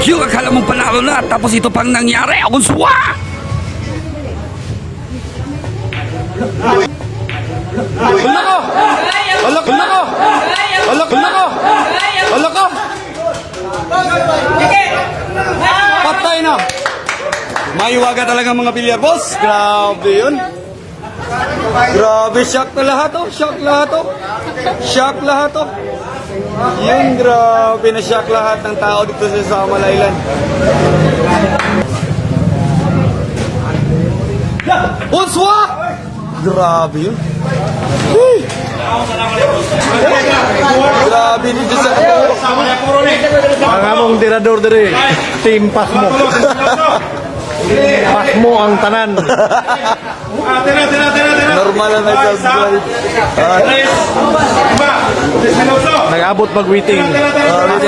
Yung akala mong panalo na, tapos ito pang nangyari. Akong suwa! Wala ko! Wala ko! Wala ko! Wala ko! Patay na! Mayuwaga talaga mga bilyar, boss. Grabe yun. Grabe, shock na lahat, oh. Shock lahat, oh. Shock lahat, oh. Yun, grabe na shock lahat ng tao dito sa Samal Island. Unswa! Grabe yun. Grabe dito sa Ang among tirador dire, team Pasmo. Pasmo ang tanan. normal na nag-subscribe. Nag-abot pag-waiting.